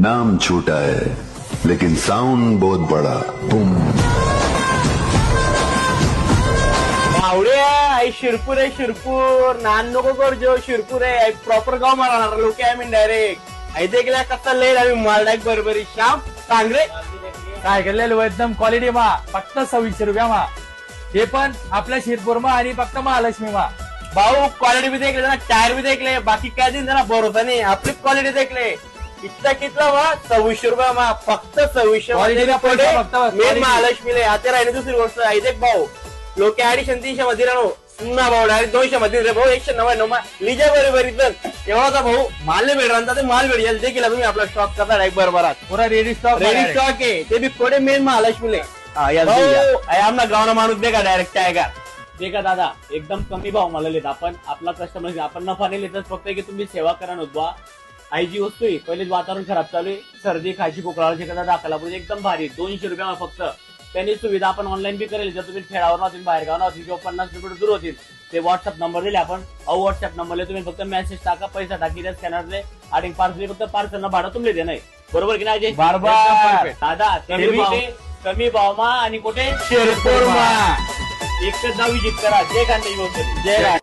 नाम छोटा है लेकिन साउंड बहुत बड़ा, बूम। आवडे आई शिरपूर आहे शिरपूर नान नको करजो शिरपूर आहे प्रॉपर गाव मला लोक आहे मी डायरेक्ट आई देखील कसा लेट आम्ही मालडाक बरोबरी श्याम सांग रे काय केलेलं एकदम क्वालिटी मा फक्त 2600 रुपया मा हे पण आपल्या शिरपूर मा आणि फक्त महालक्ष्मी मा भाऊ क्वालिटी भी देखले ना टायर भी देखले बाकी काय दिन ना भरोसा नाही आपली क्वालिटी देखले इतका कितला वा 2600 रुपया मा फक्त 2600 Quality ला पैसा फक्त मेन quality. महालक्ष्मीला आता राहिली दुसरी गोष्ट आई देख भाऊ लोक 250-300 मध्ये राहणो सुन्ना भाऊ डायरेक्ट 200 मध्ये रे भाऊ 199 लिजा बरोबर इथं एवढा भाऊ माल नाही भेटणार ते माल भेटेल देखील तुम्ही आपला स्टॉक करता डायरेक्ट बरोबरात पुरा रेडी स्टॉक रेडी स्टॉक आहे ते बी पुढे मेन महालक्ष्मीले आमना गावना माणूस दे का डायरेक्ट काय का ते का दादा एकदम कमी भाव मला लिहित आपण आपला कस्टमर आपण नफा नाही लिहित फक्त की तुम्ही सेवा करा नव्हता आई जी वस्तू आहे पहिलेच वातावरण खराब चालू आहे सर्दी खायची खोकला चिकन दाखला म्हणजे एकदम भारी 200 रुपया फक्त त्यांनी सुविधा आपण ऑनलाईन बी करेल जर तुम्ही खेळावर नव्हतील बाहेर गाव नव्हतील किंवा 50 रुपये दूर होतील ते व्हॉट्सअप नंबर दिले आपण व्हॉट्सअप नंबरला तुम्ही फक्त मेसेज टाका पैसा टाकी त्या स्कॅनरले आणि पार्सल फक्त पार्सल भाडं तुम्ही दे नाही बरोबर की नाही बरोबर. दादा कमी भावमा आणि कुठे शिरपूर मा एकच नाव विजिट करा जे गांधी जय